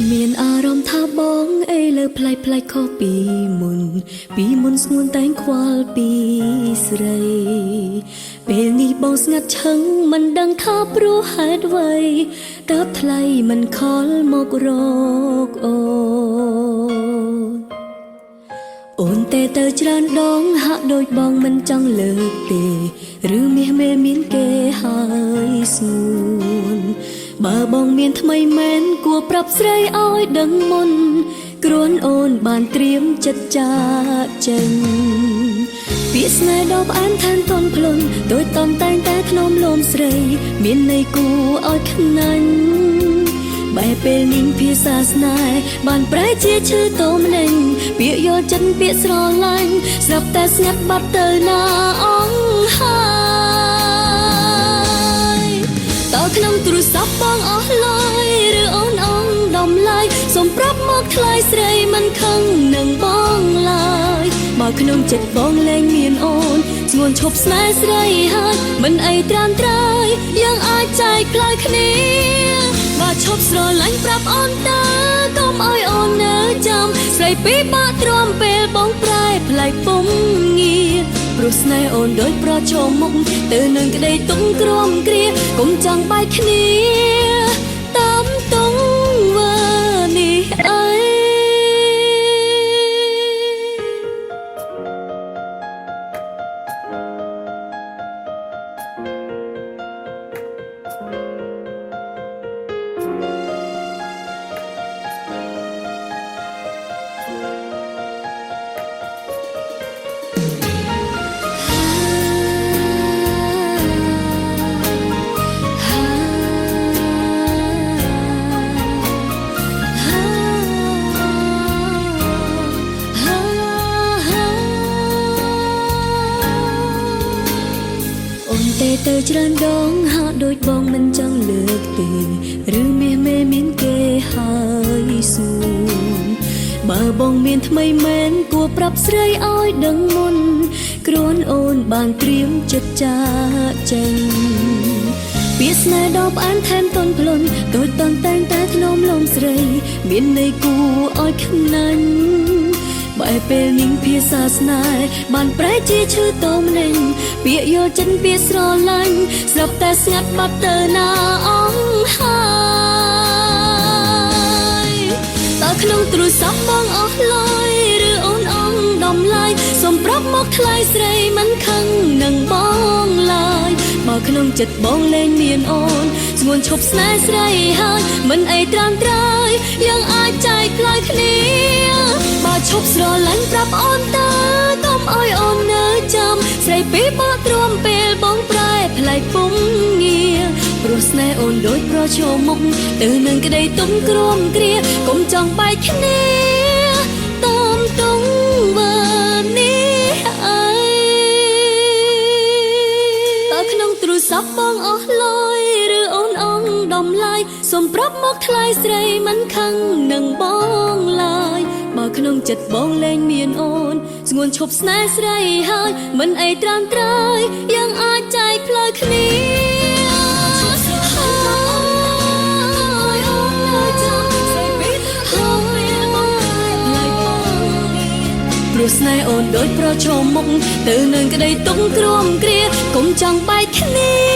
មានអារម្មណ៍ថាបងអីលើប្លែកប្លែកខុសពីមុនស្ងួនតែងខ្វល់ពីស្រីពេលនេះបងស្ងាត់ឈឹងមិនដឹងថាព្រោះហេតុអ្វីតើថ្លៃមិនខលមករកអូនតែទៅច្រើនដងហាក់ដូចបងមិនចង់លើកទេឬមាសមេមានគេហើយស្ងួនបើបងមានថ្មីមែនគួរប្រាប់ស្រីឲ្យដឹងមុនគ្រាន់អូនបានត្រៀមចិត្តចាកចេញពាក្យស្នេហ៍ដ៏ផ្អែមថានតន់ភ្លន់ដូចតន់តែងតែធ្នមលោមស្រីមានន័យគួរឲ្យខ្នាញ់បែបពេលនេះភាសាស្នេហ៍បានប្រែជាឈឺតោមលេងពាក្យយកចិត្តពាក្យស្រឡាញ់ស្រាប់តែស្ងាត់បាត់ទៅណាអង្ហើយតើក្នុងទូរស័ព្ទបងអស់ឡើយឬអូនអងដំឡាយសូមប្រាប់មកថ្លៃស្រីមិនខឹងនឹងបងឡើយបើក្នុងចិត្តបងលែងមានអូនស្ងួនឈប់ស្នេហ៍ស្រីហើយមិនអីត្រាំត្រើយយើងអាចចែកផ្លូវគ្នាបើឈប់ស្រឡាញ់ប្រាប់អូនតើកុំឲ្យអូននៅចាំស្រីពីបាក់ទ្រាំពេលបងប្រែផ្លែកពុំងារព្រោះស្នេហ៍អូនដូចប្រឈមមុខទៅនឹងក្តីទុំក្រំគ្រាកុំចង់បែកគ្នាតាមទង្វើនេះអីទៅច្រើនដងហាក់ដូចបងមិនចង់លើកទេឬមាសមេមានគេហើយស្ងួនបើបងមានថ្មីមែនគួរប្រាប់ស្រីឲ្យដឹងមុនគ្រាន់អូនបានត្រៀមចិត្តចាកចេញពាក្យស្នេហ៍ដ៏ផ្អែមថែមតន់ភ្លន់ដូចតន់តែងតែធ្នមលោមស្រីមានន័យគួរឲ្យខ្នាញ់បែបពេលនេះភាសាស្នេហ៍បានប្រែជាឈឺតោមលេងពាក្យយកចិត្តពាក្យស្រឡាញ់ស្រាប់តែស្ងាត់បាត់ទៅណាអង្ហើយតើក្នុងទូរស័ព្ទបងអស់ឡើយឬអូនអងដំឡាយសូមប្រាប់មកថ្លៃស្រីមិនខឹងនឹងបងឡើយបើក្នុងចិត្តបងលែងមានអូនស្ងួនឈប់ស្នេហ៍ស្រីហើយមិនអីត្រាំត្រើយយើងអាចចែកផ្លូវគ្នាបើឈប់ស្រឡាញ់ប្រាប់អូនតើកុំឲ្យអូននៅចាំស្រីពីបាក់ទ្រាំពេលបងប្រែផ្លែកពុំងារព្រោះស្នេហ៍អូនដូចប្រឈមមុខទៅនឹងក្តីទុំក្រំគ្រាកុំចង់បែកគ្នាតាមទង្វើនេះអីតើក្នុងទូរស័ព្ទបងអស់ឡើយឬអូនអងដំឡាយសូមប្រាប់មកថ្លៃស្រីមិនខឹងនឹងបងឡើយបើក្នុងចិត្តបងលែងមានអូនស្ងួនឈប់ស្នេហ៍ស្រីហើយមិនអីត្រាំត្រើយយើងអាចចែកផ្លូវគ្នាព្រោះស្នេហ៍អូនដូចប្រឈមមុខទៅនឹងក្តីទុំក្រំគ្រាកុំចង់បែកគ្នា